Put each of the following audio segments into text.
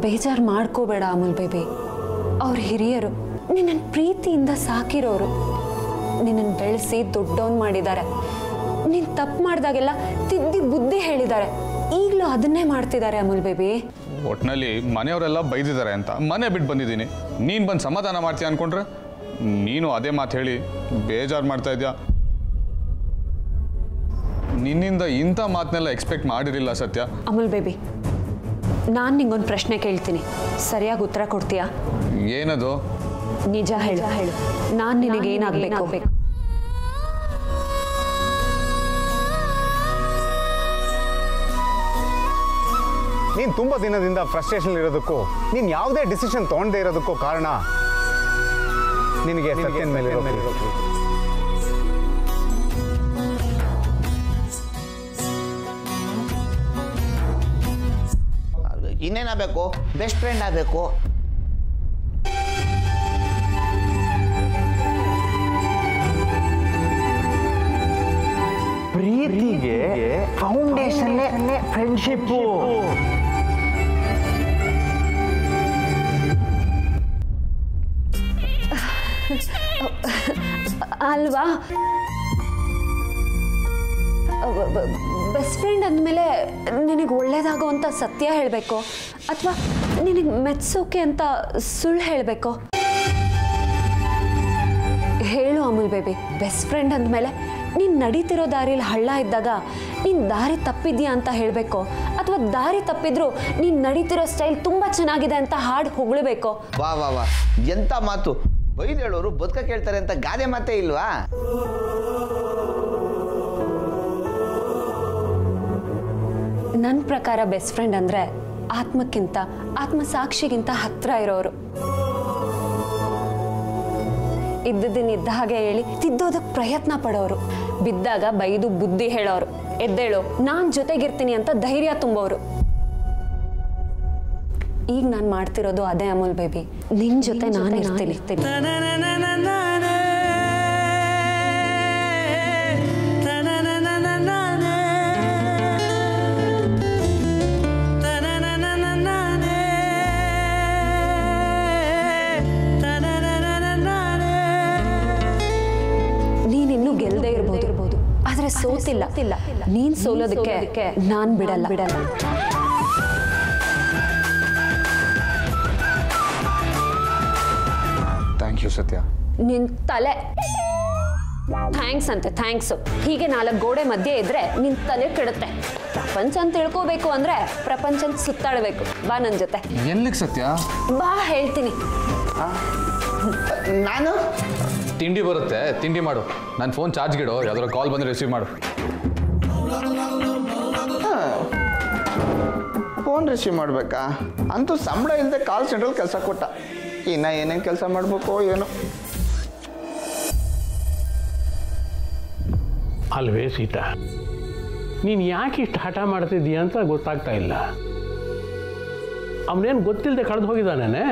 ಬೇಜಾರು ಮಾಡ್ಕೋಬೇಡ ಅಮೂಲ್ ಬೇಬಿ. ಅವ್ರ ಹಿರಿಯರು ನಿನ್ನನ್ನು ಪ್ರೀತಿಯಿಂದ ಸಾಕಿರೋರು, ನಿನ್ನನ್ನು ಬೆಳೆಸಿ ದೊಡ್ಡವನ್ ಮಾಡಿದ್ದಾರೆ. ನೀನು ತಪ್ಪು ಮಾಡಿದಾಗೆಲ್ಲ ತಿದ್ದಿ ಬುದ್ಧಿ ಹೇಳಿದ್ದಾರೆ. ಈಗಲೂ ಅದನ್ನೇ ಮಾಡ್ತಿದ್ದಾರೆ ಅಮೂಲ್ ಬೇಬಿ. ಒಟ್ಟಿನಲ್ಲಿ ಮನೆಯವರೆಲ್ಲ ಬೈದಿದ್ದಾರೆ ಅಂತ ಮನೆ ಬಿಟ್ಟು ಬಂದಿದ್ದೀನಿ. ನೀನು ಬಂದು ಸಮಾಧಾನ ಮಾಡ್ತೀಯ ಅಂದ್ಕೊಂಡ್ರೆ ನೀನು ಅದೇ ಮಾತು ಹೇಳಿ ಬೇಜಾರು ಮಾಡ್ತಾ ಇದೆಯಾ. ನಿನ್ನಿಂದ ಇಂಥ ಮಾತನ್ನೆಲ್ಲ ಎಕ್ಸ್ಪೆಕ್ಟ್ ಮಾಡಿರಲಿಲ್ಲ ಸತ್ಯ. ಅಮೂಲ್ ಬೇಬಿ, ನಾನು ನಿಂಗೊಂದು ಪ್ರಶ್ನೆ ಕೇಳ್ತೀನಿ, ಸರಿಯಾಗಿ ಉತ್ತರ ಕೊಡ್ತೀಯಾ? ಏನದು? ನಿಜ ಹೇಳು. ನಾನು ನಿನಗೇನಾಗಬೇಕು? ನೀನು ತುಂಬ ದಿನದಿಂದ ಫ್ರಸ್ಟ್ರೇಷನ್ ಇರೋದಕ್ಕೂ, ನೀನು ಯಾವುದೇ ಡಿಸಿಷನ್ ತೊಗೊಂಡೇ ಇರೋದಕ್ಕೂ ಕಾರಣ ನಿನಗೆ ಸತ್ಯನ ಮೇಲೆ ಇರೋ ಇನ್ನೇನಾಗಬೇಕು? ಬೆಸ್ಟ್ ಫ್ರೆಂಡ್ ಆಗಬೇಕು. ಪ್ರೀತಿಗೆ ಫೌಂಡೇಶನ್ ಫ್ರೆಂಡ್ಶಿಪ್ಪು. ಅಲ್ವಾ? ಬೆಸ್ಟ್ ಫ್ರೆಂಡ್ ಅಂದಮೇಲೆ ನಿನಗೆ ಒಳ್ಳೇದಾಗೋ ಅಂತ ಸತ್ಯ ಹೇಳಬೇಕು ಅಥವಾ ನಿನಗೆ ಮೆಚ್ಚೋಕೆ ಅಂತ ಸುಳ್ಳು ಹೇಳಬೇಕು? ಹೇಳು ಅಮೂಲ್ ಬೇಬಿ. ಬೆಸ್ಟ್ ಫ್ರೆಂಡ್ ಅಂದಮೇಲೆ ನೀನು ನಡೀತಿರೋ ದಾರಿಯಲ್ಲಿ ಹಳ್ಳ ಇದ್ದಾಗ ನೀನು ದಾರಿ ತಪ್ಪಿದ್ಯಾ ಅಂತ ಹೇಳಬೇಕು ಅಥವಾ ದಾರಿ ತಪ್ಪಿದ್ರು ನೀನು ನಡೀತಿರೋ ಸ್ಟೈಲ್ ತುಂಬ ಚೆನ್ನಾಗಿದೆ ಅಂತ ಹಾಡು ಹೊಗಳಬೇಕು? ವಾ ವಾ ವಾ, ಎಂಥ ಮಾತು! ಬೈದು ಹೇಳೋರು ಬದುಕ ಕೇಳ್ತಾರೆ ಅಂತ ಗಾದೆ ಮಾತೇ ಇಲ್ವಾ? ನನ್ನ ಪ್ರಕಾರ ಬೆಸ್ಟ್ ಫ್ರೆಂಡ್ ಅಂದರೆ ಆತ್ಮಕ್ಕಿಂತ ಆತ್ಮಸಾಕ್ಷಿಗಿಂತ ಹತ್ರ ಇರೋರು. ಇದ್ದದನ್ನ ಇದ್ದ ಹಾಗೆ ಹೇಳಿ ತಿದ್ದೋದಕ್ಕೆ ಪ್ರಯತ್ನ ಪಡೋರು. ಬಿದ್ದಾಗ ಬೈದು ಬುದ್ಧಿ ಹೇಳೋರು. ಎದ್ದೇಳು, ನಾನು ಜೊತೆಗಿರ್ತೀನಿ ಅಂತ ಧೈರ್ಯ ತುಂಬೋರು. ಈಗ ನಾನು ಮಾಡ್ತಿರೋದು ಅದೇ ಅಮೂಲ್ ಬೇಬಿ. ನಿನ್ನ ಜೊತೆ ನಾನು ಇರ್ತೀನಿ. ನೀನಿನ್ನೂ ಗೆಲ್ಲದೆ ಇರ್ಬೋದು, ಆದ್ರೆ ಸೋತಿಲ್ಲ. ನೀನ್ ಸೋಲೋದಕ್ಕೆ ನಾನ್ ಬಿಡಲ್ಲ. ಥ್ಯಾಂಕ್ ಯು ಸತ್ಯ. ನಿನ್ ತಲೆ ಥ್ಯಾಂಕ್ಸ್ ಅಂತೆ ಥ್ಯಾಂಕ್ಸು. ಹೀಗೆ 4 ಗೋಡೆ ಮಧ್ಯೆ ಇದ್ರೆ ನಿನ್ ತಲೆ ಕೆಡುತ್ತೆ. ಪ್ರಪಂಚ ತಿಳ್ಕೋಬೇಕು ಅಂದ್ರೆ ಪ್ರಪಂಚ ಸುತ್ತಾಡಬೇಕು. ಬಾ ನನ್ನ ಜೊತೆ. ಎಲ್ಲಿಗೆ ಸತ್ಯ? ಬಾ, ಹೇಳ್ತೀನಿ. ನಾನು ತಿಂಡಿ ಬರುತ್ತೆ, ತಿಂಡಿ ಮಾಡು. ನನ್ನ ಫೋನ್ ಚಾರ್ಜ್ಗಿಡು, ಯಾವ್ದಾದ್ರು ಕಾಲ್ ಬಂದರೆ ರಿಸೀವ್ ಮಾಡು. ಫೋನ್ ರಿಸೀವ್ ಮಾಡಬೇಕಾ? ಅಂತೂ ಸಂಬಳ ಇಲ್ಲದೆ ಕಾಲ್ ಸೆಂಟ್ರಲ್ಲಿ ಕೆಲಸ ಕೊಟ್ಟ. ಇನ್ನು ಏನೇನು ಕೆಲಸ ಮಾಡಬೇಕು ಏನೋ. ಅಲ್ವೇ ಸೀತಾ, ನೀನು ಯಾಕೆ ಇಷ್ಟು ಹಠ ಮಾಡ್ತಿದ್ದೀಯ ಅಂತ ಗೊತ್ತಾಗ್ತಾ ಇಲ್ಲ. ಅವನೇನು ಗೊತ್ತಿಲ್ಲದೆ ಕಳೆದು ಹೋಗಿದ್ದಾನೆ.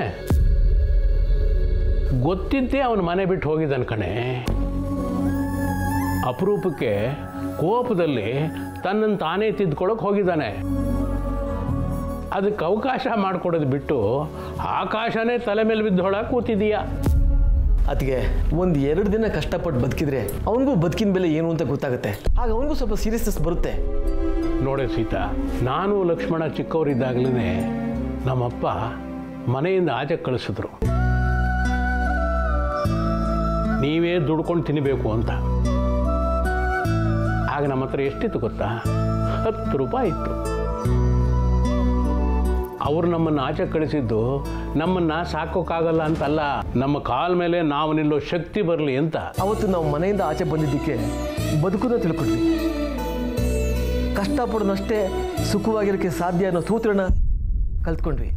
ಗೊತ್ತಿದ್ದೇ ಅವನ ಮನೆ ಬಿಟ್ಟು ಹೋಗಿದ್ದಾನೆ ಕಣೆ. ಅಪರೂಪಕ್ಕೆ ಕೋಪದಲ್ಲಿ ತನ್ನನ್ನು ತಾನೇ ತಿದ್ದುಕೊಳ್ಳೋಕೆ ಹೋಗಿದ್ದಾನೆ. ಅದಕ್ಕೆ ಅವಕಾಶ ಮಾಡಿಕೊಡೋದು ಬಿಟ್ಟು ಆಕಾಶನೇ ತಲೆ ಮೇಲೆ ಬಿದ್ದೊಳ ಕೂತಿದೀಯ. ಅದಕ್ಕೆ 1-2 ದಿನ ಕಷ್ಟಪಟ್ಟು ಬದುಕಿದ್ರೆ ಅವನಿಗೂ ಬದುಕಿನ ಬೆಲೆ ಏನು ಅಂತ ಗೊತ್ತಾಗುತ್ತೆ. ಆಗ ಅವನಿಗೂ ಸ್ವಲ್ಪ ಸೀರಿಯಸ್ನೆಸ್ ಬರುತ್ತೆ. ನೋಡೇ ಸೀತಾ, ನಾನು ಲಕ್ಷ್ಮಣ ಚಿಕ್ಕವರಿದ್ದಾಗಲೇ ನಮ್ಮಪ್ಪ ಮನೆಯಿಂದ ಆಚೆ ಕಳಿಸಿದ್ರು. ನೀವೇ ದುಡ್ಕೊಂಡು ತಿನ್ನಬೇಕು ಅಂತ. ಆಗ ನಮ್ಮ ಹತ್ರ ಎಷ್ಟಿತ್ತು ಗೊತ್ತಾ? 10 ರೂಪಾಯಿ ಇತ್ತು. ಅವರು ನಮ್ಮನ್ನು ಆಚೆ ಕಳಿಸಿದ್ದು ನಮ್ಮನ್ನು ಸಾಕೋಕ್ಕಾಗಲ್ಲ ಅಂತಲ್ಲ, ನಮ್ಮ ಕಾಲ ಮೇಲೆ ನಾವು ನಿಲ್ಲೋ ಶಕ್ತಿ ಬರಲಿ ಅಂತ. ಅವತ್ತು ನಾವು ಮನೆಯಿಂದ ಆಚೆ ಬಂದಿದ್ದಕ್ಕೆ ಬದುಕುದ ತಿಳ್ಕೊಂಡ್ವಿ. ಕಷ್ಟಪಡೋದಷ್ಟೇ ಸುಖವಾಗಿರೋಕ್ಕೆ ಸಾಧ್ಯ ಅನ್ನೋ ಸೂತ್ರನ ಕಲ್ತ್ಕೊಂಡ್ವಿ.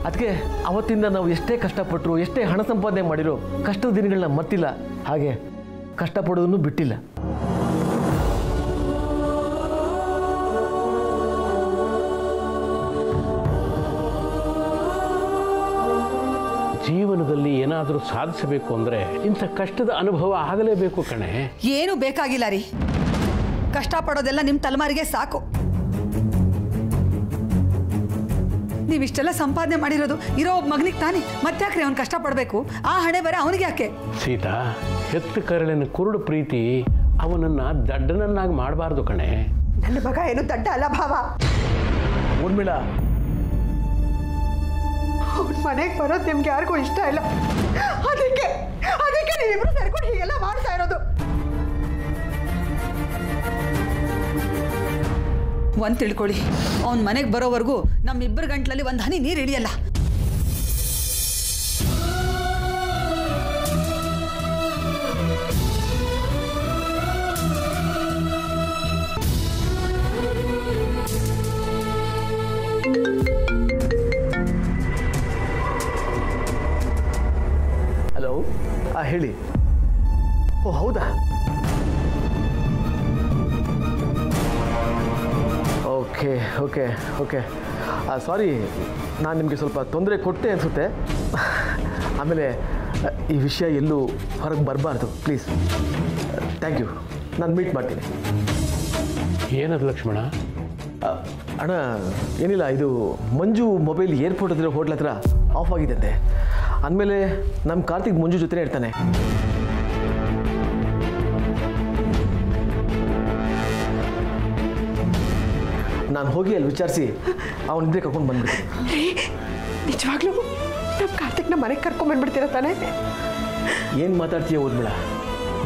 ಅದಕ್ಕೆ ಅವತ್ತಿಂದ ನಾವು ಎಷ್ಟೇ ಕಷ್ಟಪಟ್ಟರು, ಎಷ್ಟೇ ಹಣ ಸಂಪಾದನೆ ಮಾಡಿರೋ ಕಷ್ಟದ ದಿನಗಳನ್ನ ಮರ್ತಿಲ್ಲ. ಹಾಗೆ ಕಷ್ಟಪಡೋದನ್ನು ಬಿಟ್ಟಿಲ್ಲ. ಜೀವನದಲ್ಲಿ ಏನಾದರೂ ಸಾಧಿಸಬೇಕು ಅಂದರೆ ಇಂಥ ಕಷ್ಟದ ಅನುಭವ ಆಗಲೇಬೇಕು ಕಣೆ. ಏನು ಬೇಕಾಗಿಲ್ಲ ರೀ, ಕಷ್ಟಪಡೋದೆಲ್ಲ ನಿಮ್ಮ ತಲೆಮಾರಿಗೆ ಸಾಕು. ನೀವು ಇಷ್ಟೆಲ್ಲ ಸಂಪಾದನೆ ಮಾಡಿರೋದು ಇರೋ ಒಬ್ಬ ಮಗನಿಗೆ ತಾನೆ, ಮತ್ತಾಕ್ರಿ ಅವ್ನು ಕಷ್ಟಪಡಬೇಕು? ಆ ಹಣೆ ಬರ ಅವನಿಗೆ ಯಾಕೆ? ಸೀತಾ, ಹೆತ್ತ ಕರಳಿನ ಕುರುಡು ಪ್ರೀತಿ ಅವನನ್ನು ದಡ್ಡನನ್ನಾಗಿ ಮಾಡಬಾರ್ದು ಕಣೆ. ನನ್ನ ಮಗ ಏನು ದಡ್ಡ ಅಲ್ಲ ಭಾವ. ಊರ್ಮಿಳ, ಅವ್ನ ಮನೆಗೆ ಬರೋದು ನಿಮ್ಗೆ ಯಾರಿಗೂ ಇಷ್ಟ ಇಲ್ಲ. ಅದಕ್ಕೆ ನೀವಿಬ್ರು ಸೇರ್ಕೊಂಡು ಹೀಗೆಲ್ಲ ಮಾಡ್ತಾ ಇರೋದು. ಒಂದು ತಿಳ್ಕೊಳ್ಳಿ, ಅವ್ನ ಮನೆಗೆ ಬರೋವರೆಗೂ ನಮ್ಮಿಬ್ಬರ ಗಂಟ್ಲಲ್ಲಿ ಒಂದು ಹನಿ ನೀರು ಇಳಿಯಲ್ಲ. ಹಲೋ, ಹೇಳಿ. ಓ ಹೌದಾ? ಓಕೆ ಓಕೆ ಓಕೆ ಸಾರಿ, ನಾನು ನಿಮಗೆ ಸ್ವಲ್ಪ ತೊಂದರೆ ಕೊಟ್ಟೆ ಅನಿಸುತ್ತೆ. ಆಮೇಲೆ ಈ ವಿಷಯ ಎಲ್ಲೂ ಹೊರಗೆ ಬರಬಾರ್ದು ಪ್ಲೀಸ್. Thank you. ನಾನು ಮೀಟ್ ಮಾಡ್ತೀನಿ. ಏನದು ಲಕ್ಷ್ಮಣ? ಅಣ್ಣ ಏನಿಲ್ಲ, ಇದು ಮಂಜು ಮೊಬೈಲ್ ಏರ್ಪೋರ್ಟ್ ಹತ್ರ ಹೋಟ್ಲ್ ಹತ್ರ ಆಫ್ ಆಗಿದ್ದಂತೆ. ಅಂದಮೇಲೆ ನಮ್ಮ ಕಾರ್ತಿಕ್ ಮಂಜು ಜೊತೆನೇ ಇರ್ತಾನೆ. ನಾನು ಹೋಗಿ ಅಲ್ಲಿ ವಿಚಾರಿಸಿ ಅವನಿದ್ರೆ ಕರ್ಕೊಂಡು ಬಂದ್ಬಿಡ್ತೀನಿ. ನಿಜವಾಗ್ಲೂ ನಮ್ಮ ಕಾರ್ತಿಕ್ನ ಮನೆಗೆ ಕರ್ಕೊಂಡ್ಬಂದ್ಬಿಡ್ತೀರಾ ತಾನೇ? ಏನು ಮಾತಾಡ್ತೀಯ ಊರ್ಮಿಳ?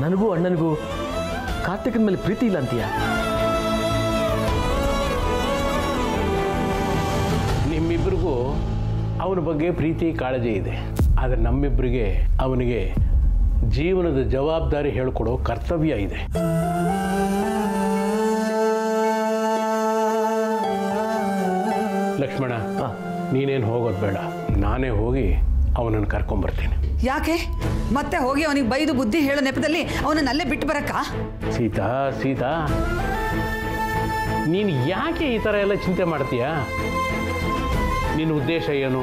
ನನಗೂ ಅಣ್ಣನಿಗೂ ಕಾರ್ತಿಕನ ಮೇಲೆ ಪ್ರೀತಿ ಇಲ್ಲ ಅಂತೀಯ? ನಿಮ್ಮಿಬ್ಬರಿಗೂ ಅವನ ಬಗ್ಗೆ ಪ್ರೀತಿ ಕಾಳಜಿ ಇದೆ, ಆದರೆ ನಮ್ಮಿಬ್ಬರಿಗೆ ಅವನಿಗೆ ಜೀವನದ ಜವಾಬ್ದಾರಿ ಹೇಳಿಕೊಡೋ ಕರ್ತವ್ಯ ಇದೆ. ಲಕ್ಷ್ಮಣ, ನೀನೇನು ಹೋಗೋದು ಬೇಡ, ನಾನೇ ಹೋಗಿ ಅವನನ್ನು ಕರ್ಕೊಂಬರ್ತೀನಿ. ಯಾಕೆ ಮತ್ತೆ ಹೋಗಿ ಅವನಿಗೆ ಬೈದು ಬುದ್ಧಿ ಹೇಳೋ ನೆಪದಲ್ಲಿ ಅವನನ್ನ ಅಲ್ಲೇ ಬಿಟ್ಟು ಬರಕ್ಕ? ಸೀತಾ ಸೀತಾ, ನೀನು ಯಾಕೆ ಈ ಥರ ಎಲ್ಲ ಚಿಂತೆ ಮಾಡ್ತೀಯ? ನಿನ್ನ ಉದ್ದೇಶ ಏನು?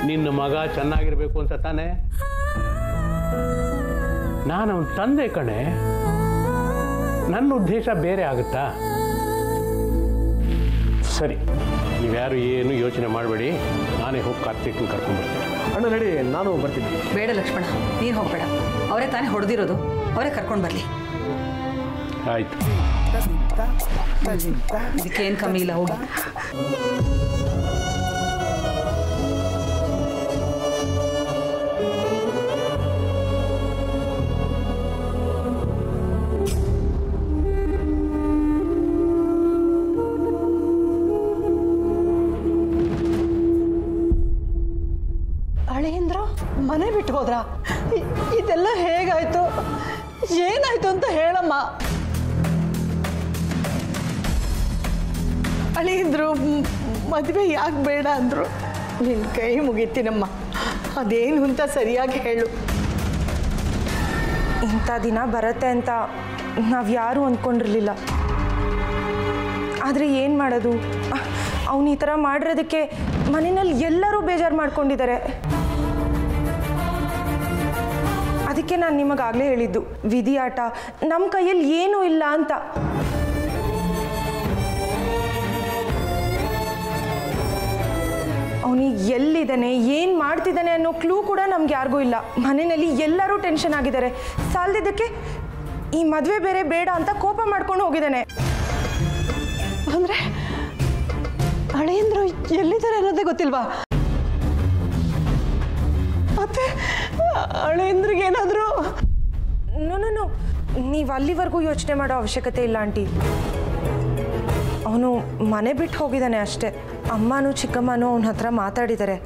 ನಿನ್ನ ಮಗ ಚೆನ್ನಾಗಿರ್ಬೇಕು ಅಂತ ತಾನೆ? ನಾನು ಅವನ ತಂದೆ ಕಣೆ, ನನ್ನ ಉದ್ದೇಶ ಬೇರೆ ಆಗುತ್ತಾ? ಸರಿ, ನೀವ್ಯಾರು ಏನು ಯೋಚನೆ ಮಾಡಬೇಡಿ, ನಾನೇ ಹೋಗಿ ಕಾರ್ತಿಕ್ನ ಕರ್ಕೊಂಡ್ಬರ್ತೀನಿ. ಅಣ್ಣ ನಡಿ, ನಾನು ಬರ್ತೀನಿ. ಬೇಡ ಲಕ್ಷ್ಮಣ, ನೀನು ಹೋಗ್ಬೇಡ. ಅವರೇ ತಾನೇ ಹೊಡೆದಿರೋದು, ಅವರೇ ಕರ್ಕೊಂಡು ಬರಲಿ. ಆಯ್ತು, ಇದಕ್ಕೇನು ಕಮ್ಮಿ ಇಲ್ಲ, ಹೋಗಿ. ಅಳಿಯಂದ್ರು ಮನೆ ಬಿಟ್ಟು ಹೋದ್ರಾ? ಇದೆಲ್ಲ ಹೇಗಾಯ್ತು? ಏನಾಯ್ತು ಅಂತ ಹೇಳಮ್ಮ. ಅಳಿಯಂದ್ರು ಮದುವೆ ಯಾಕೆ ಬೇಡ ಅಂದರು? ನಿನ್ನ ಕೈ ಮುಗಿತೀನಮ್ಮ, ಅದೇನು ಅಂತ ಸರಿಯಾಗಿ ಹೇಳು. ಇಂಥ ದಿನ ಬರುತ್ತೆ ಅಂತ ನಾವು ಯಾರೂ ಅಂದ್ಕೊಂಡಿರಲಿಲ್ಲ. ಆದರೆ ಏನು ಮಾಡೋದು, ಅವನು ಈ ಥರ ಮಾಡಿರೋದಕ್ಕೆ ಮನೆಯಲ್ಲಿ ಎಲ್ಲರೂ ಬೇಜಾರು ಮಾಡ್ಕೊಂಡಿದ್ದಾರೆ. ಅದಕ್ಕೆ ನಾನು ನಿಮಗಾಗಲೇ ಹೇಳಿದ್ದು, ವಿಧಿ ಆಟ, ನಮ್ಮ ಕೈಯಲ್ಲಿ ಏನೂ ಇಲ್ಲ ಅಂತ. ಅವನಿಗೆ ಎಲ್ಲಿದ್ದಾನೆ, ಏನು ಮಾಡ್ತಿದ್ದಾನೆ ಅನ್ನೋ ಕ್ಲೂ ಕೂಡ ನಮ್ಗೆ ಯಾರಿಗೂ ಇಲ್ಲ. ಮನೆಯಲ್ಲಿ ಎಲ್ಲರೂ ಟೆನ್ಷನ್ ಆಗಿದ್ದಾರೆ. ಸಾಲದಿದ್ದಕ್ಕೆ ಈ ಮದುವೆ ಬೇರೆ ಬೇಡ ಅಂತ ಕೋಪ ಮಾಡ್ಕೊಂಡು ಹೋಗಿದ್ದಾನೆ. ಅಂದರೆ ಅಳಿಯಂದ್ರು ಎಲ್ಲಿದ್ದಾರೆ ಅನ್ನೋದೇ ಗೊತ್ತಿಲ್ವಾ? ಮತ್ತೆ ಅಳಿಯಂದ್ರಿಗೆ ಏನಾದರೂ? ನೋ, ನೀವು ಅಲ್ಲಿವರೆಗೂ ಯೋಚನೆ ಮಾಡೋ ಅವಶ್ಯಕತೆ ಇಲ್ಲ ಆಂಟಿ. ಅವನು ಮನೆ ಬಿಟ್ಟು ಹೋಗಿದ್ದಾನೆ ಅಷ್ಟೇ. ಅಮ್ಮನೂ ಚಿಕ್ಕಮ್ಮನೂ ಅವನ ಹತ್ರ ಮಾತಾಡಿದ್ದಾರೆ.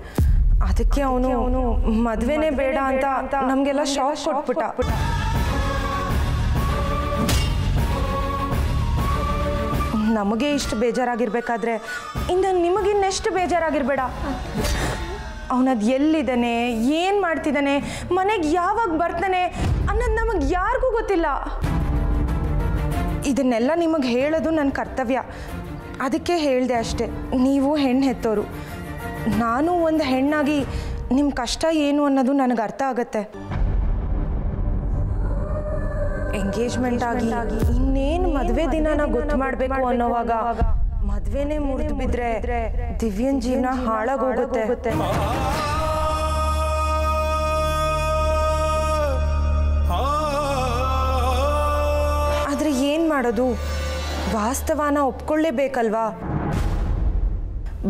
ಅದಕ್ಕೆ ಅವನು ಮದುವೆನೇ ಬೇಡ ಅಂತ ನಮಗೆಲ್ಲ ಶಾಕ್ ಕೊಟ್ಬಿಟ್ಟ. ನಮಗೆ ಇಷ್ಟು ಬೇಜಾರಾಗಿರ್ಬೇಕಾದ್ರೆ ಇನ್ನು ನಿಮಗಿನ್ನೆಷ್ಟು ಬೇಜಾರಾಗಿರ್ಬೇಡ. ಅವನದು ಎಲ್ಲಿದ್ದಾನೆ, ಏನು ಮಾಡ್ತಿದ್ದಾನೆ, ಮನೆಗೆ ಯಾವಾಗ ಬರ್ತಾನೆ ಅನ್ನೋದು ನಮಗೆ ಯಾರಿಗೂ ಗೊತ್ತಿಲ್ಲ. ಇದನ್ನೆಲ್ಲ ನಿಮಗೆ ಹೇಳೋದು ನನ್ನ ಕರ್ತವ್ಯ. ಅದಕ್ಕೆ ಹೇಳಿದೆ ಅಷ್ಟೆ. ನೀವು ಹೆಣ್ಣು ಹೆತ್ತೋರು, ನಾನು ಒಂದು ಹೆಣ್ಣಾಗಿ ನಿಮ್ಮ ಕಷ್ಟ ಏನು ಅನ್ನೋದು ನನಗೆ ಅರ್ಥ ಆಗುತ್ತೆ. ಎಂಗೇಜ್ಮೆಂಟ್ ಆಗಿ ಇನ್ನೇನು ಮದುವೆ ದಿನನ ಗೊತ್ತು ಮಾಡಬೇಕು ಅನ್ನೋವಾಗ ಮದ್ವೆನೇ ಮುರಿದು ಬಿದ್ರೆ ದಿವ್ಯನ್ ಜೀವನ ಹಾಳಾಗೋಗುತ್ತೆ. ಆದ್ರೆ ಏನ್ ಮಾಡೋದು? ವಾಸ್ತವನ ಒಪ್ಕೊಳ್ಳೇಬೇಕಲ್ವಾ?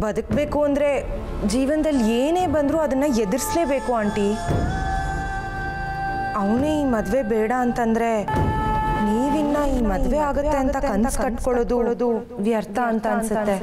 ಬದುಕಬೇಕು ಅಂದ್ರೆ ಜೀವನದಲ್ಲಿ ಏನೇ ಬಂದರೂ ಅದನ್ನ ಎದುರಿಸಲೇಬೇಕು ಆಂಟಿ. ಅವನೇ ಈ ಮದುವೆ ಬೇಡ ಅಂತಂದ್ರೆ ನೀವಿನ್ನ ಈ ಮದುವೆ ಆಗುತ್ತೆ ಅಂತ ಕನಸು ಕಟ್ಕೊಳ್ಳೋದು ವ್ಯರ್ಥ ಅಂತ ಅನ್ಸುತ್ತೆ.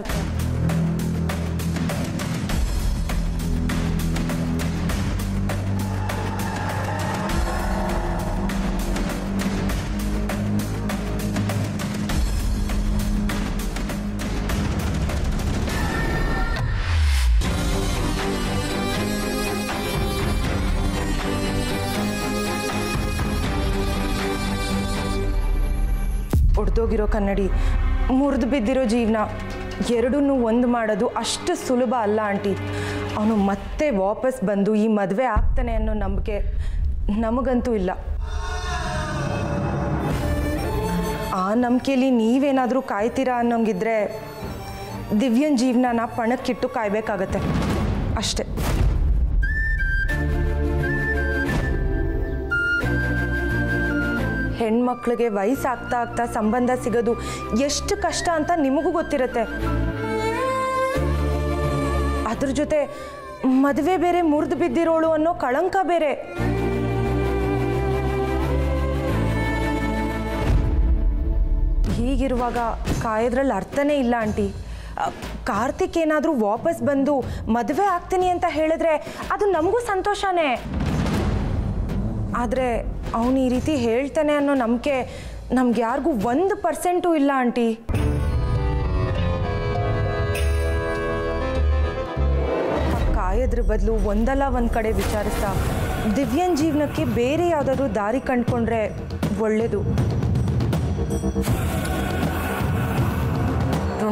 ಒಡೆದೋಗಿರೋ ಕನ್ನಡಿ, ಮುರಿದು ಬಿದ್ದಿರೋ ಜೀವನ ಎರಡನ್ನೂ ಒಂದು ಮಾಡೋದು ಅಷ್ಟು ಸುಲಭ ಅಲ್ಲ ಆಂಟಿ. ಅವನು ಮತ್ತೆ ವಾಪಸ್ ಬಂದು ಈ ಮದುವೆ ಆಗ್ತಾನೆ ಅನ್ನೋ ನಂಬಿಕೆ ನಮಗಂತೂ ಇಲ್ಲ. ಆ ನಂಬಿಕೆಯಲ್ಲಿ ನೀವೇನಾದರೂ ಕಾಯ್ತೀರಾ ಅನ್ನೋಂಗಿದ್ರೆ ದಿವ್ಯನ್ ಜೀವನನ ಪಣಕ್ಕಿಟ್ಟು ಕಾಯ್ಬೇಕಾಗತ್ತೆ ಅಷ್ಟೆ. ಹೆಣ್ಮಕ್ಳಿಗೆ ವಯಸ್ಸಾಗ್ತಾ ಆಗ್ತಾ ಸಂಬಂಧ ಸಿಗೋದು ಎಷ್ಟು ಕಷ್ಟ ಅಂತ ನಿಮಗೂ ಗೊತ್ತಿರುತ್ತೆ. ಅದ್ರ ಜೊತೆ ಮದುವೆ ಬೇರೆ ಮುರಿದು ಬಿದ್ದಿರೋಳು ಅನ್ನೋ ಕಳಂಕ ಬೇರೆ. ಹೀಗಿರುವಾಗ ಕಾಯೋದ್ರಲ್ಲಿ ಅರ್ಥನೇ ಇಲ್ಲ ಆಂಟಿ. ಕಾರ್ತಿಕ್ ಏನಾದರೂ ವಾಪಸ್ ಬಂದು ಮದುವೆ ಆಗ್ತೀನಿ ಅಂತ ಹೇಳಿದ್ರೆ ಅದು ನಮಗೂ ಸಂತೋಷನೇ. ಆದರೆ ಅವನು ಈ ರೀತಿ ಹೇಳ್ತಾನೆ ಅನ್ನೋ ನಂಬಿಕೆ ನಮ್ಗೆ ಯಾರಿಗೂ 1% ಇಲ್ಲ ಆಂಟಿ. ಕಾಯೋದ್ರ ಬದಲು ಒಂದಲ್ಲ ಒಂದು ಕಡೆ ವಿಚಾರಿಸ್ತಾ ದಿವ್ಯನ್ ಜೀವನಕ್ಕೆ ಬೇರೆ ಯಾವುದಾದ್ರೂ ದಾರಿ ಕಂಡುಕೊಂಡ್ರೆ ಒಳ್ಳೆಯದು.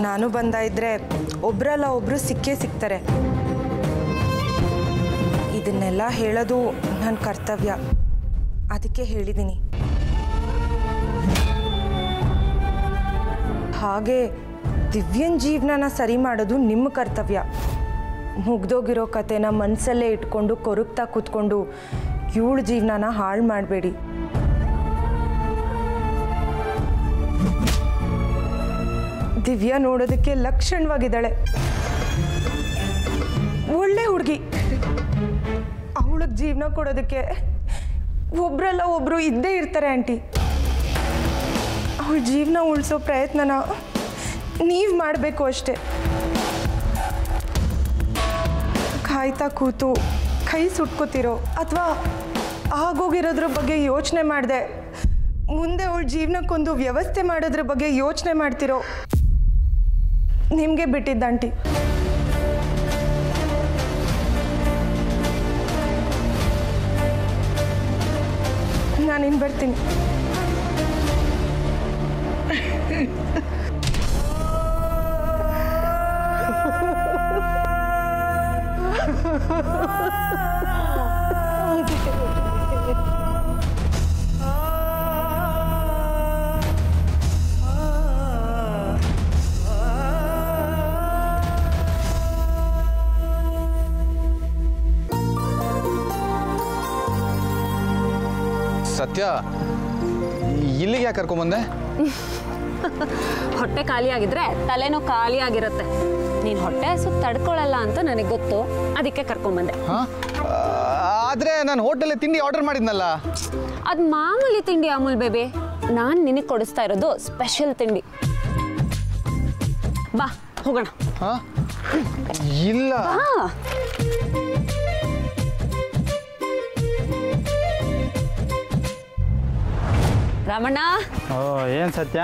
ನಾನು ಬಂದ ಇದ್ರೆ ಒಬ್ರಲ್ಲ ಒಬ್ರು ಸಿಕ್ಕೇ ಸಿಗ್ತಾರೆ. ಇದನ್ನೆಲ್ಲ ಹೇಳೋದು ನನ್ನ ಕರ್ತವ್ಯ, ಅದಕ್ಕೆ ಹೇಳಿದ್ದೀನಿ. ಹಾಗೆ ದಿವ್ಯನ್ ಜೀವನನ ಸರಿ ಮಾಡೋದು ನಿಮ್ಮ ಕರ್ತವ್ಯ. ಮುಗ್ದೋಗಿರೋ ಕತೆನ ಮನಸ್ಸಲ್ಲೇ ಇಟ್ಕೊಂಡು ಕೊರಗ್ತಾ ಕೂತ್ಕೊಂಡು ಇವಳ ಜೀವನನ ಹಾಳು ಮಾಡಬೇಡಿ. ದಿವ್ಯಾ ನೋಡೋದಕ್ಕೆ ಲಕ್ಷಣವಾಗಿದ್ದಾಳೆ, ಒಳ್ಳೆ ಹುಡುಗಿ. ಅವಳಿಗೆ ಜೀವನ ಕೊಡೋದಕ್ಕೆ ಒಬ್ರಲ್ಲ ಒಬ್ರು ಇದ್ದೇ ಇರ್ತಾರೆ ಆಂಟಿ. ಅವಳ ಜೀವನ ಉಳಿಸೋ ಪ್ರಯತ್ನನ ನೀವು ಮಾಡಬೇಕು ಅಷ್ಟೆ. ಕಾಯ್ತಾ ಕೂತು ಕೈ ಸುಟ್ಕೋತಿರೋ ಅಥವಾ ಆಗೋಗಿರೋದ್ರ ಬಗ್ಗೆ ಯೋಚನೆ ಮಾಡಿದೆ ಮುಂದೆ ಅವಳ ಜೀವನಕ್ಕೊಂದು ವ್ಯವಸ್ಥೆ ಮಾಡೋದ್ರ ಬಗ್ಗೆ ಯೋಚನೆ ಮಾಡ್ತಿರೋ ನಿಮಗೆ ಬಿಟ್ಟಿದ್ದ ಆಂಟಿ. ನಾನಿನ್ನು ಬರ್ತೀನಿ. ಸತ್ಯ, ಇಲ್ಲಿಗೆ ಯಾಕೆ ಕರ್ಕೊಂಬಂದೆ? ಹೊಟ್ಟೆ ಖಾಲಿ ಆಗಿದ್ರೆ ತಲೆನೂ ಖಾಲಿ ಆಗಿರುತ್ತೆ. ನೀನು ಹೊಟ್ಟೆ ಹಸು ತಡ್ಕೊಳ್ಳಲ್ಲ ಅಂತ ನನಗೆ ಗೊತ್ತು, ಅದಕ್ಕೆ ಕರ್ಕೊಂಬಂದೆ. ಆದ್ರೆ ನಾನು ಹೋಟೆಲ್ ತಿಂಡಿ ಆರ್ಡರ್ ಮಾಡಿದ್ನಲ್ಲ. ಅದು ಮಾಮೂಲಿ ತಿಂಡಿ ಅಮೂಲ್ ಬೇಬಿ. ನಾನು ನಿನಗೆ ಕೊಡಿಸ್ತಾ ಇರೋದು ಸ್ಪೆಷಲ್ ತಿಂಡಿ. ಬಾ ಹೋಗೋಣ. ಇಲ್ಲ, ರಾಮಣ್ಣ. ಓ, ಏನು ಸತ್ಯ,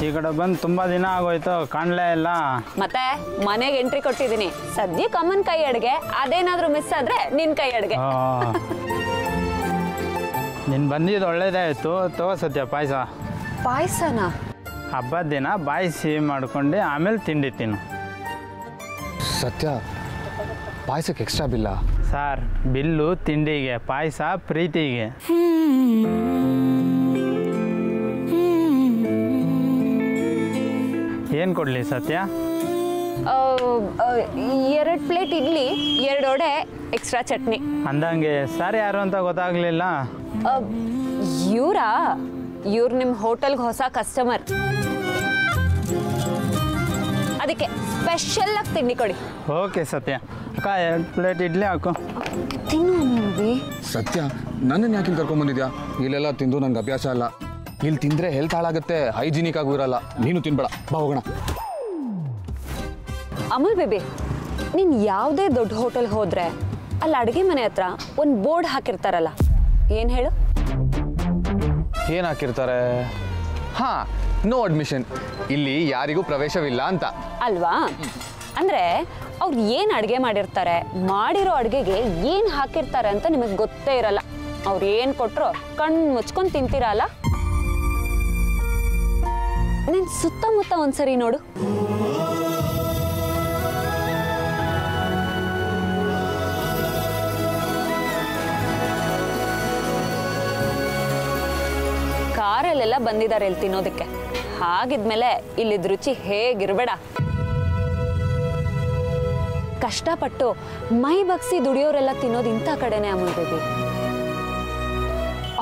ಈ ಕಡೆ ಬಂದು ತುಂಬ ದಿನ ಆಗೋಯ್ತು, ಕಾಣಲೇ ಇಲ್ಲ. ಮತ್ತೆ ಮನೆಗೆ ಎಂಟ್ರಿ ಕೊಟ್ಟಿದ್ದೀನಿ. ಸದ್ಯಕ್ಕೆ ಅಮ್ಮನ ಕೈ ಅಡುಗೆ, ಅದೇನಾದ್ರೂ ಮಿಸ್ ಆದ್ರೆ ನಿನ್ ಕೈ ಅಡುಗೆ. ನೀನು ಬಂದಿದ್ದು ಒಳ್ಳೇದಾಯಿತು. ತಗೋ ಸತ್ಯ, ಪಾಯಸ. ಪಾಯಸನಾ? ಹಬ್ಬದ ದಿನ ಬಾಯಿ ಸಿಹಿ ಮಾಡ್ಕೊಂಡು ಆಮೇಲೆ ತಿಂಡಿ ತಿನ್ನು. ಸತ್ಯ, ಪಾಯಸಕ್ಕೆ ಎಕ್ಸ್ಟ್ರಾ ಬಿಲ್ಲ? ಸರ್, ಬಿಲ್ಲು ತಿಂಡಿಗೆ, ಪಾಯಸ ಪ್ರೀತಿಗೆ. ಏನು ಕೊಡಲಿ ಸತ್ಯ? 2 ಪ್ಲೇಟ್ ಇಡ್ಲಿ, 2 ವಡೆ, ಎಕ್ಸ್ಟ್ರಾ ಚಟ್ನಿ. ಅಂದಂಗೆ ಸರ್ ಯಾರು ಅಂತ ಗೊತ್ತಾಗಲಿಲ್ಲ. ಇವ್ರು ನಿಮ್ಮ ಹೋಟೆಲ್ಗೆ ಹೊಸ ಕಸ್ಟಮರ್, ಅದಕ್ಕೆ ಸ್ಪೆಷಲ್ ಆಗಿ ತಿಂಡಿ ಕೊಡಿ. ಓಕೆ ಸತ್ಯ. ಅಕ್ಕ 2 ಪ್ಲೇಟ್ ಇಡ್ಲಿ ಹಾಕು. ತಿನ್ನು. ಸತ್ಯ, ನನ್ನನ್ನು ಯಾಕೆ ಕರ್ಕೊಂಬಂದಿದ್ಯಾ? ಇಲ್ಲೆಲ್ಲ ತಿಂದು ನನಗೆ ಅಭ್ಯಾಸ ಅಲ್ಲ. ಇಲ್ಲಿ ತಿಂದರೆ ಹೆಲ್ತ್ ಹಾಳಾಗುತ್ತೆ, ಹೈಜಿನಿಕ್ ಆಗೂ ಇರಲ್ಲ. ನೀನು ತಿನ್ಬೇಡ, ಬಾ ಹೋಗೋಣ. ಅಮಲ್ ಬೇಬಿ, ನೀನು ಯಾವುದೇ ದೊಡ್ಡ ಹೋಟೆಲ್ಗೆ ಹೋದರೆ ಅಲ್ಲಿ ಅಡುಗೆ ಮನೆ ಹತ್ರ ಒಂದು ಬೋರ್ಡ್ ಹಾಕಿರ್ತಾರಲ್ಲ, ಏನು ಹೇಳು? ಏನು ಹಾಕಿರ್ತಾರೆ? ಹಾಂ, ನೋ ಅಡ್ಮಿಷನ್, ಇಲ್ಲಿ ಯಾರಿಗೂ ಪ್ರವೇಶವಿಲ್ಲ ಅಂತ ಅಲ್ವಾ? ಅಂದರೆ ಅವ್ರು ಏನು ಅಡುಗೆ ಮಾಡಿರ್ತಾರೆ, ಮಾಡಿರೋ ಅಡುಗೆಗೆ ಏನು ಹಾಕಿರ್ತಾರೆ ಅಂತ ನಿಮಗೆ ಗೊತ್ತೇ ಇರಲ್ಲ. ಅವ್ರು ಏನು ಕೊಟ್ಟರು ಕಣ್ಣು ಮುಚ್ಕೊಂಡು ತಿಂತೀರಲ್ಲ. ನೀನು ಸುತ್ತಮುತ್ತ ಒಂದ್ಸರಿ ನೋಡು. ಕಾರಲ್ಲೆಲ್ಲ ಬಂದಿದ್ದಾರೆ ಇಲ್ಲಿ ತಿನ್ನೋದಕ್ಕೆ. ಹಾಗಿದ್ಮೇಲೆ ಇಲ್ಲಿದ್ ರುಚಿ ಹೇಗಿರಬೇಡ. ಕಷ್ಟಪಟ್ಟು ಮೈ ಬಗ್ಸಿ ದುಡಿಯೋರೆಲ್ಲ ತಿನ್ನೋದು ಇಂಥ ಕಡೆನೇ ಅಮಲ್ ಬೇಬಿ.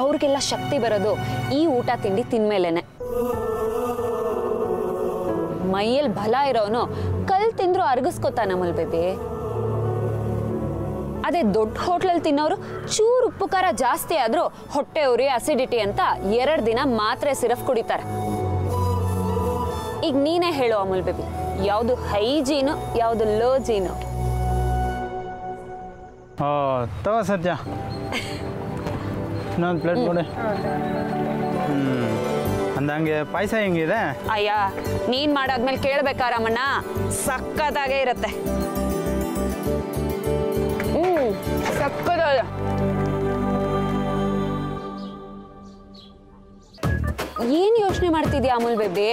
ಅವ್ರಿಗೆಲ್ಲ ಶಕ್ತಿ ಬರೋದು ಈ ಊಟ ತಿಂಡಿ ತಿನ್ಮೇಲೆನೆ. ಮೈಯಲ್ಲಿ ಬಲ ಇರೋನು ಕಲ್ ತಿಂದ್ರು ಅರ್ಗಿಸ್ಕೋತಾನ ಅಮಲ್ ಬೇಬಿ. ಅದೇ ದೊಡ್ಡ ಹೋಟ್ಲಲ್ಲಿ ತಿನ್ನೋರು ಚೂರು ಉಪ್ಪು ಖಾರ ಜಾಸ್ತಿ ಆದ್ರೂ ಹೊಟ್ಟೆ ಉರಿ, ಅಸಿಡಿಟಿ ಅಂತ 2 ದಿನ ಮಾತ್ರೆ ಸಿರಫ್ ಕುಡಿತಾರೆ. ಈಗ ನೀನೇ ಹೇಳು ಅಮಲ್ ಬೇಬಿ, ಯಾವುದು ಹೈಜೀನು, ಯಾವುದು ಲೋ ಜೀನು? ಓ ತಗೋ ಸತ್ಯ, ಇನ್ನೊಂದು ಪ್ಲೇಟ್ ಕೊಡಿ. ಅಂದಂಗೆ ಪಾಯಸ ಹೆಂಗಿದೆ? ಅಯ್ಯ, ನೀನ್ ಮಾಡಾದ್ಮೇಲೆ ಕೇಳ್ಬೇಕಾರಮ್ಮಣ್ಣ, ಸಕ್ಕತ್ತಾಗೇ ಇರತ್ತೆ. ಸಕ್ಕತ್ತಾಗ. ಏನ್ ಯೋಚನೆ ಮಾಡ್ತಿದ್ಯಾ ಅಮುಲ್ ಬೇಬಿ?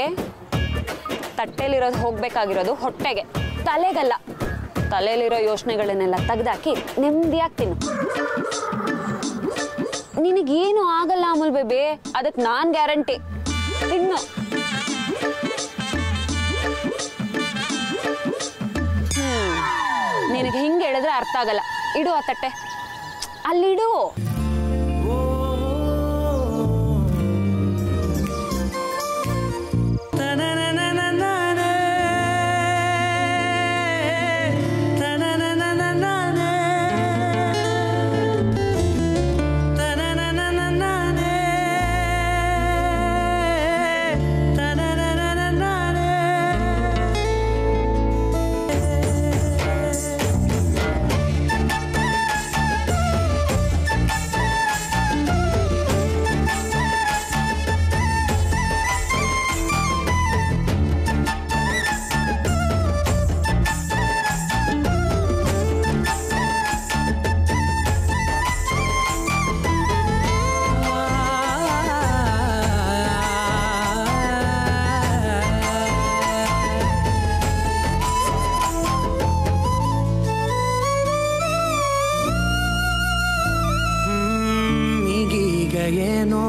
ತಟ್ಟೆಲಿರೋದು ಹೋಗ್ಬೇಕಾಗಿರೋದು ಹೊಟ್ಟೆಗೆ, ತಲೆಗಲ್ಲ. ತಲೆಯಲ್ಲಿರೋ ಯೋಚನೆಗಳನ್ನೆಲ್ಲ ತೆಗೆದಾಕಿ ನೆಮ್ಮದಿಯಾಗಿ ತಿನ್ನು. ನಿನಗೇನು ಆಗಲ್ಲ ಅಮುಲ್ ಬೇಬಿ, ಅದಕ್ಕೆ ನಾನ್ ಗ್ಯಾರಂಟಿ. ತಿನ್ನು. ನಿನಗೆ ಹಿಂಗೆ ಹೇಳಿದ್ರೆ ಅರ್ಥ ಆಗಲ್ಲ. ಇಡು ಆ ತಟ್ಟೆ ಅಲ್ಲಿಡು. ಏನೋ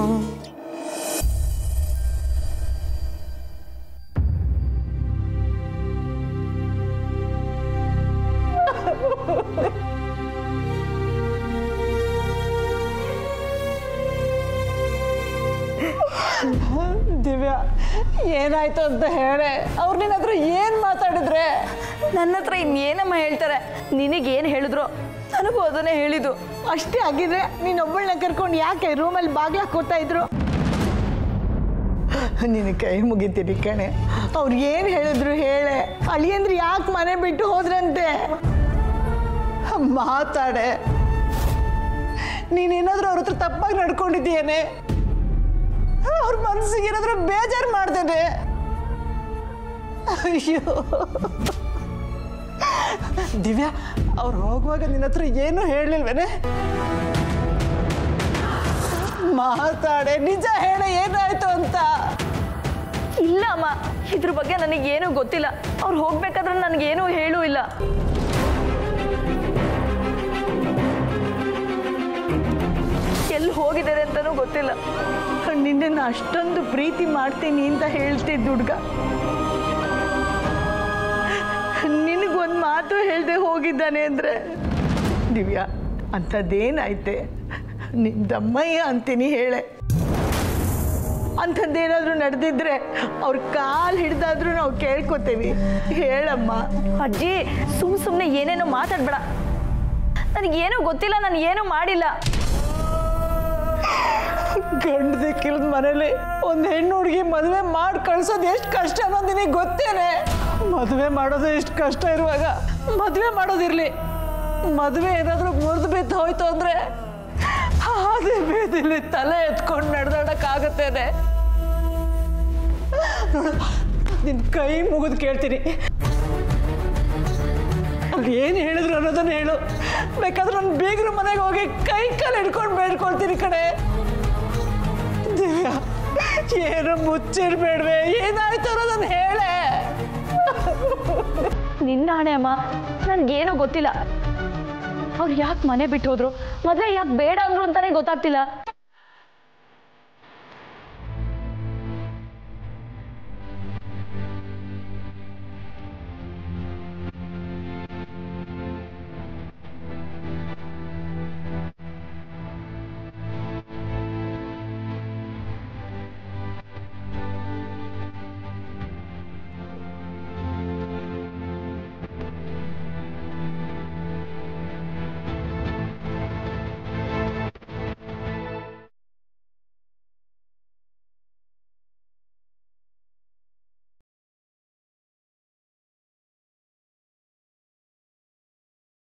ದಿವ್ಯಾ, ಏನಾಯ್ತು ಅಂತ ಹೇಳೆ. ಅವ್ರು ನಿನ್ನ ಹತ್ರ ಏನು ಮಾತಾಡಿದ್ರೆ? ನನ್ನ ಹತ್ರ ಇನ್ನೇನಮ್ಮ ಹೇಳ್ತಾರೆ? ನಿನಗೇನು ಹೇಳಿದ್ರು ನನಗೂ ಅದನ್ನೇ ಹೇಳಿದ್ದು. ಅಷ್ಟೇ ಆಗಿದ್ರೆ ನೀನೊಬ್ಬಳನ್ನ ಕರ್ಕೊಂಡು ಯಾಕೆ ರೂಮಲ್ಲಿ ಬಾಗ್ಲ ಹಾಕೋತಾ ಇದ್ರು? ನಿನ್ನ ಕೈ ಮುಗಿತೀನಿ ಕಣೆ. ಅವ್ರು ಏನು ಹೇಳಿದ್ರು ಹೇಳೆ. ಅಳಿಯಂದ್ರೆ ಯಾಕೆ ಮನೆ ಬಿಟ್ಟು ಹೋದ್ರಂತೆ? ಮಾತಾಡೆ. ನೀನೇನಾದ್ರೂ ಅವ್ರ ಹತ್ರ ತಪ್ಪಾಗಿ ನಡ್ಕೊಂಡಿದ್ದೀಯೇನೆ? ಅವ್ರ ಮನಸ್ಸಿಗೆ ಏನಾದ್ರೂ ಬೇಜಾರು ಮಾಡ್ದೇನೆ? ಅಯ್ಯೋ ದಿವ್ಯಾ, ಅವ್ರು ಹೋಗುವಾಗ ನಿನ್ನ ಹತ್ರ ಏನೂ ಹೇಳಲಿಲ್ವೇನೆ? ಮಾತಾಡೆ, ನಿಜ ಹೇಳ, ಏನಾಯ್ತು ಅಂತ. ಇಲ್ಲ ಅಮ್ಮ, ಇದ್ರ ಬಗ್ಗೆ ನನಗೇನೂ ಗೊತ್ತಿಲ್ಲ. ಅವ್ರು ಹೋಗ್ಬೇಕಾದ್ರೆ ನನಗೇನೂ ಹೇಳೂ ಇಲ್ಲ. ಎಲ್ಲಿ ಹೋಗಿದ್ದಾರೆ ಅಂತನೂ ಗೊತ್ತಿಲ್ಲ. ನಿನ್ನನ್ನು ಅಷ್ಟೊಂದು ಪ್ರೀತಿ ಮಾಡ್ತೀನಿ ಅಂತ ಹೇಳ್ತಿದ್ದ ಹುಡುಗ ಹೋಗಿದ್ದಾನೆ ಅಂದರೆ ದಿವ್ಯಾ ಅಂಥದ್ದೇನಾಯ್ತೆ ನಿಂದಮ್ಮಯ್ಯ ಅಂತೀನಿ ಹೇಳೆ. ಅಂಥದ್ದೇನಾದರೂ ನಡೆದಿದ್ರೆ ಅವ್ರ ಕಾಲು ಹಿಡ್ದಾದ್ರೂ ನಾವು ಕೇಳ್ಕೊತೇವಿ. ಹೇಳಮ್ಮ. ಅಜ್ಜಿ ಸುಮ್ಮನೆ ಏನೇನೋ ಮಾತಾಡ್ಬೇಡ. ನನಗೇನೂ ಗೊತ್ತಿಲ್ಲ, ನಾನು ಏನೂ ಮಾಡಿಲ್ಲ. ಗಂಡ ದಿಕ್ಕಿಲ್ದ ಮನೇಲಿ ಒಂದು ಹೆಣ್ಣು ಹುಡುಗಿ ಮದುವೆ ಮಾಡಿ ಕಳ್ಸೋದು ಎಷ್ಟು ಕಷ್ಟ ಅನ್ನೋದು ನಿನಗೆ ಗೊತ್ತೇನೆ. ಮದುವೆ ಮಾಡೋದು ಎಷ್ಟು ಕಷ್ಟ ಇರುವಾಗ ಮದುವೆ ಮಾಡೋದಿರಲಿ, ಮದುವೆ ಏನಾದರೂ ಮುರಿದು ಬಿದ್ದು ಹೋಯ್ತು ಅಂದರೆ ಅದೇ ಬೇದಿಲಿ ತಲೆ ಎತ್ಕೊಂಡು ನಡೆದಾಡಕ್ಕಾಗತ್ತೇನೆ. ನಿನ್ನ ಕೈ ಮುಗಿದು ಕೇಳ್ತೀನಿ, ಅಲ್ಲಿ ಏನು ಹೇಳಿದ್ರು ಅನ್ನೋದನ್ನ ಹೇಳು. ಬೇಕಾದ್ರೆ ನನ್ನ ಬೀಗ್ರ ಮನೆಗೆ ಹೋಗಿ ಕೈ ಕಾಲು ಹಿಡ್ಕೊಂಡು ಬೇಡ್ಕೊಳ್ತೀನಿ ಕಡೆ. ದಿವ್ಯಾ ಏನು ಮುಚ್ಚಿರ್ಬೇಡ್ವೆ, ಏನಾಯ್ತು ಅನ್ನೋದನ್ನ ಹೇಳೆ. ನಿನ್ನ ಹಣೆ ಅಮ್ಮ, ನನಗೇನೂ ಗೊತ್ತಿಲ್ಲ. ಅವ್ರು ಯಾಕೆ ಮನೆ ಬಿಟ್ಟು ಹೋದ್ರು, ಮದುವೆ ಯಾಕೆ ಬೇಡ ಅಂದ್ರು ಅಂತಾನೆ ಗೊತ್ತಾಗ್ತಿಲ್ಲ.